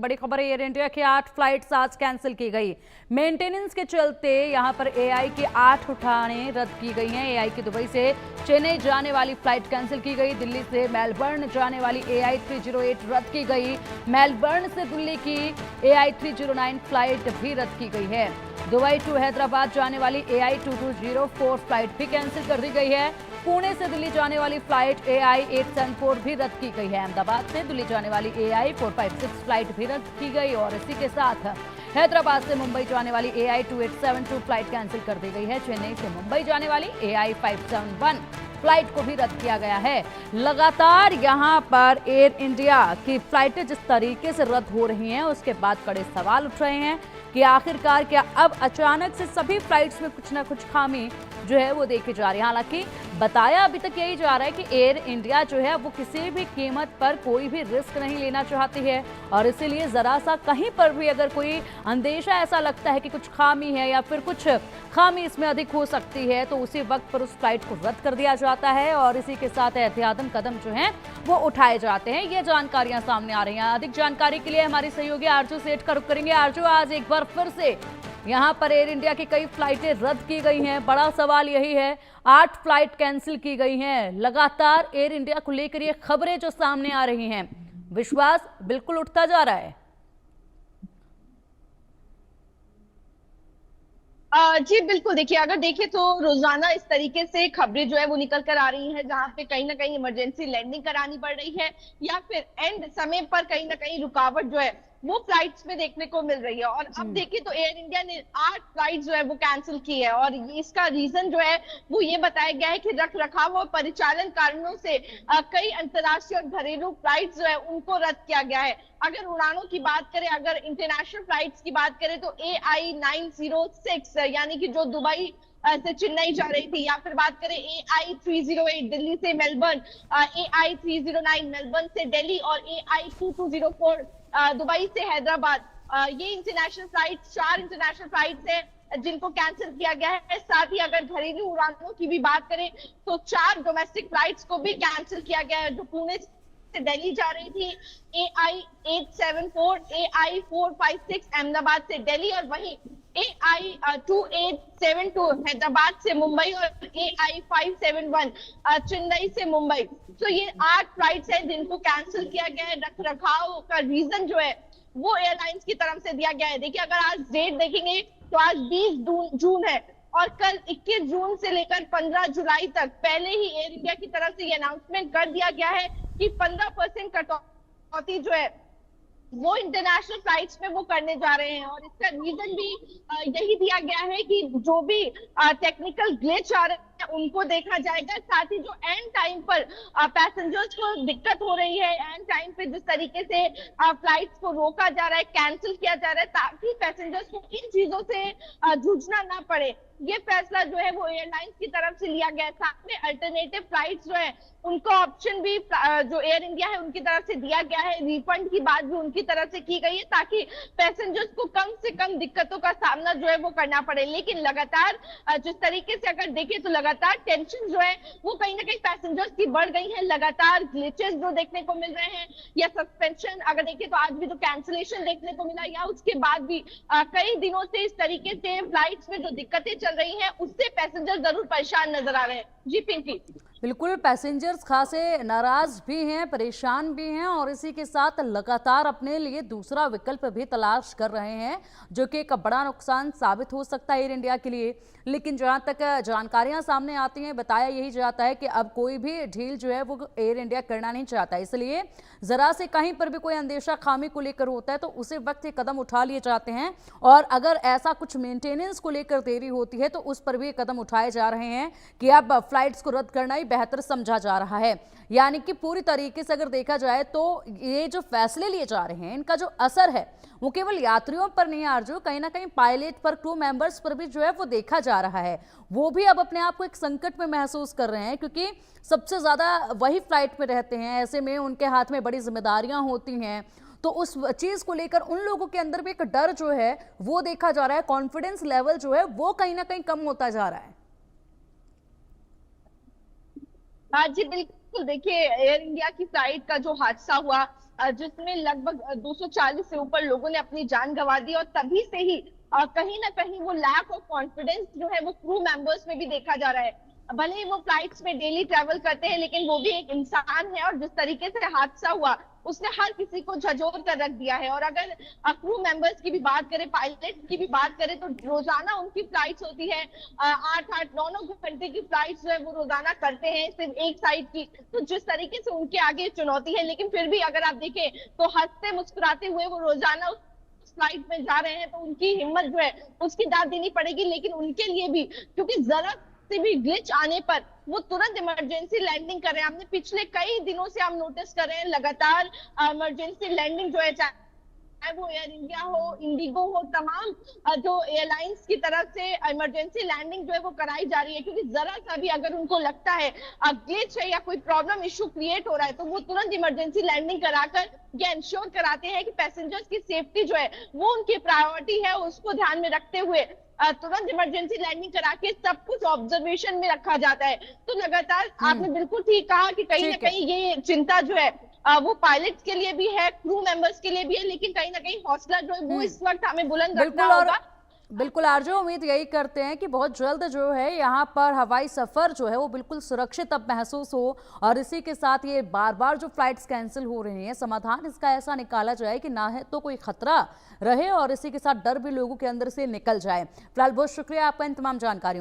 बड़ी खबर है, एयर इंडिया की 8 फ्लाइट्स आज कैंसिल की गई। मेंटेनेंस के चलते यहां पर एआई की 8 उड़ानें रद्द की गई हैं। एआई की दुबई से चेन्नई जाने वाली फ्लाइट कैंसिल की गई। दिल्ली से मेलबर्न जाने वाली एआई 308 रद्द की गई। मेलबर्न से दिल्ली की एआई 309 फ्लाइट भी रद्द की गई है। दुबई टू हैदराबाद जाने वाली एआई 2204 फ्लाइट भी कैंसिल कर दी गई है। पुणे से दिल्ली जाने वाली फ्लाइट एआई 874 भी रद्द की गई है। अहमदाबाद से दिल्ली जाने वाली एआई 456 फ्लाइट भी रद्द की गई और इसी के साथ हैदराबाद से मुंबई जाने वाली एआई 2872 फ्लाइट कैंसिल कर दी गई है। चेन्नई से मुंबई जाने वाली एआई 571 फ्लाइट को भी रद्द किया गया है। लगातार यहां पर एयर इंडिया की फ्लाइटें जिस तरीके से रद्द हो रही हैं, उसके बाद कड़े सवाल उठ रहे हैं कि आखिरकार क्या अब अचानक से सभी फ्लाइट्स में कुछ ना कुछ खामी जो है वो देखी जा रही है। हालांकि बताया अभी तक यही जा रहा है कि एयर इंडिया जो है वो किसी भी कीमत पर कोई भी रिस्क नहीं लेना चाहती है और इसीलिए जरा सा कहीं पर भी अगर कोई अंदेशा ऐसा लगता है कि कुछ खामी है या फिर कुछ खामी इसमें अधिक हो सकती है तो उसी वक्त पर उस फ्लाइट को रद्द कर दिया जाता है और इसी के साथ एहतियातन कदम जो है वो उठाए जाते हैं। ये जानकारियां सामने आ रही हैं। अधिक जानकारी के लिए हमारी सहयोगी आरजू सेठ का रुख करेंगे। आरजू, आज एक बार फिर से यहां पर एयर इंडिया की कई फ्लाइटें रद्द की गई हैं। बड़ा सवाल यही है, 8 फ्लाइट कैंसिल की गई हैं। लगातार एयर इंडिया को लेकर ये खबरें जो सामने आ रही हैं, विश्वास बिल्कुल उठता जा रहा है। जी बिल्कुल। देखिए, अगर देखें तो रोजाना इस तरीके से खबरें जो है वो निकल कर आ रही हैं, जहां पे कहीं ना कहीं इमरजेंसी लैंडिंग करानी पड़ रही है या फिर एंड समय पर कहीं ना कहीं रुकावट जो है वो फ्लाइट्स में देखने को मिल रही है। और अब देखिए तो एयर इंडिया ने 8 फ्लाइट जो है वो कैंसिल की है और इसका रीजन जो है वो ये बताया गया है कि रख रखाव और परिचालन कारणों से कई अंतर्राष्ट्रीय और घरेलू फ्लाइट जो है उनको रद्द किया गया है। अगर उड़ानों की बात करें, अगर इंटरनेशनल फ्लाइट्स की बात करें तो AI 906 यानी कि जो दुबई से चेन्नई जा रही थी, या फिर बात करें AI 308 दिल्ली से मेलबर्न, AI 309 मेलबर्न से दिल्ली और AI 2204 दुबई से हैदराबाद, ये इंटरनेशनल फ्लाइट 4 इंटरनेशनल फ्लाइट्स है जिनको कैंसिल किया गया है। साथ ही अगर घरेलू उड़ानों की भी बात करें तो 4 डोमेस्टिक फ्लाइट्स को भी कैंसिल किया गया है जो पुणे से दिल्ली जा रही थी, AI 874, AI 456 अहमदाबाद से दिल्ली और वहीं AI 2872 हैदराबाद से मुंबई और AI 571 चेन्नई से मुंबई। तो ये 8 फ्लाइट्स हैं जिनको कैंसिल किया गया है। रख रखाव का रीजन जो है वो एयरलाइंस की तरफ से दिया गया है। देखिए, अगर आज डेट देखेंगे तो आज 20 जून है और कल 21 जून से लेकर 15 जुलाई तक पहले ही एयर इंडिया की तरफ से ये अनाउंसमेंट कर दिया गया है कि 15% कटौती जो है वो इंटरनेशनल फ्लाइट्स में वो करने जा रहे हैं। और इसका रीजन भी यही दिया गया है कि जो भी टेक्निकल ग्लिच आ रहे हैं उनको देखा जाएगा। साथ ही जो एंड टाइम पर पैसेंजर्स को दिक्कत हो रही है, एंड टाइम पे जिस तरीके से फ्लाइट्स को रोका जा रहा है, कैंसिल किया जा रहा है, ताकि पैसेंजर्स को इन चीजों से जूझना ना पड़े, ये फैसला जो है वो एयरलाइंस की तरफ से लिया गया है। साथ में अल्टरनेटिव फ्लाइट्स जो है उनको ऑप्शन भी जो एयर इंडिया है उनकी तरफ से दिया गया है। रिफंड की बात भी उनकी तरफ से की गई है ताकि पैसेंजर्स को कम से कम दिक्कतों का सामना जो है वो करना पड़े। लेकिन लगातार जिस तरीके से अगर देखें तो लगातार टेंशन जो है वो कहीं ना कहीं पैसेंजर्स की बढ़ गई है। लगातार ग्लिचेस जो देखने को मिल रहे हैं या सस्पेंशन, अगर देखें तो आज भी जो कैंसिलेशन देखने को मिला या उसके बाद भी कई दिनों से इस तरीके से फ्लाइट्स में जो दिक्कतें चल रही हैं उससे पैसेंजर जरूर परेशान नजर आ रहे हैं। जी पिंकी। बिल्कुल, पैसेंजर्स खासे नाराज भी हैं, परेशान भी हैं और इसी के साथ लगातार अपने लिए दूसरा विकल्प भी तलाश कर रहे हैं जो कि एक बड़ा नुकसान साबित हो सकता है एयर इंडिया के लिए। लेकिन जहां तक जानकारियां सामने आती हैं, बताया यही जाता है कि अब कोई भी ढील जो है वो एयर इंडिया करना नहीं चाहता, इसलिए जरा से कहीं पर भी कोई अंदेशा खामी को लेकर होता है तो उसी वक्त ये कदम उठा लिए जाते हैं। और अगर ऐसा कुछ मेंटेनेंस को लेकर देरी होती है तो उस पर भी कदम उठाए जा रहे हैं कि अब फ्लाइट्स को रद्द करना ही बेहतर समझा जा रहा है। यानी कि पूरी तरीके से अगर देखा जाए तो ये जो फैसले लिए जा रहे हैं इनका जो असर है वो केवल यात्रियों पर नहीं आरजू, कहीं ना कहीं पायलट पर, क्रू मेंबर्स पर भी जो है वो देखा जा रहा है। वो भी अब अपने आप को एक संकट में महसूस कर रहे हैं क्योंकि सबसे ज्यादा वही फ्लाइट में रहते हैं, ऐसे में उनके हाथ में बड़ी जिम्मेदारियां होती हैं। तो उस चीज को लेकर उन लोगों के अंदर भी एक डर जो है वो देखा जा रहा है। कॉन्फिडेंस लेवल जो है वो कहीं ना कहीं कम होता जा रहा है। हाँ जी बिल्कुल। बिल्कुल देखिए, एयर इंडिया की फ्लाइट का जो हादसा हुआ, जिसमें लगभग 240 से ऊपर लोगों ने अपनी जान गंवा दी, और तभी से ही कहीं ना कहीं वो लैक ऑफ कॉन्फिडेंस जो है वो क्रू मेंबर्स में भी देखा जा रहा है। भले ही वो फ्लाइट्स में डेली ट्रेवल करते हैं, लेकिन वो भी एक इंसान है, और जिस तरीके से हादसा हुआ उसने हर किसी को झंझोर कर रख दिया है। और अगर क्रू मेंबर्स की भी बात करें, पायलट की भी बात करें, तो रोजाना उनकी फ्लाइट्स होती है, 8-8 9 9 घंटे की फ्लाइट्स जो है वो रोजाना करते हैं सिर्फ एक साइड की। तो जिस तरीके से उनके आगे चुनौती है, लेकिन फिर भी अगर आप देखें तो हंसते मुस्कुराते हुए वो रोजाना उस फ्लाइट में जा रहे हैं, तो उनकी हिम्मत जो है उसकी दाद देनी पड़ेगी। लेकिन उनके लिए भी, क्योंकि जरा से भी ग्लिच आने पर वो तुरंत इमरजेंसी लैंडिंग कर रहे हैं। हमने पिछले कई दिनों से हम नोटिस कर रहे हैं, लगातार इमरजेंसी लैंडिंग जो है, चाहे वो एयर इंडिया हो, इंडिगो हो, तमाम जो एयरलाइंस की तरफ से इमरजेंसी लैंडिंग जो है वो कराई जा रही है। क्योंकि जरा सा भी अगर उनको लगता है ग्लिच है या कोई प्रॉब्लम इशू क्रिएट हो रहा है, तो वो तुरंत इमरजेंसी लैंडिंग कराकर ये इंश्योर कराते हैं कि पैसेंजर्स की सेफ्टी जो है वो उनकी प्रायोरिटी है। उसको ध्यान में रखते हुए तुरंत इमरजेंसी लैंडिंग करा के सब कुछ ऑब्जर्वेशन में रखा जाता है। तो लगातार आपने बिल्कुल ठीक कहा कि कहीं ना ठीक है। कहीं ये चिंता जो है वो पायलट के लिए भी है, क्रू मेंबर्स के लिए भी है, लेकिन कहीं ना कहीं हौसला जो है वो इस वक्त हमें बुलंद रखना बिल्कुल। और होगा। बिल्कुल आरजू, उम्मीद यही करते हैं कि बहुत जल्द जो है यहाँ पर हवाई सफर जो है वो बिल्कुल सुरक्षित अब महसूस हो, और इसी के साथ ये बार बार जो फ्लाइट्स कैंसिल हो रही हैं, समाधान इसका ऐसा निकाला जाए कि ना है तो कोई खतरा रहे, और इसी के साथ डर भी लोगों के अंदर से निकल जाए। फिलहाल बहुत शुक्रिया आपका इन तमाम जानकारियों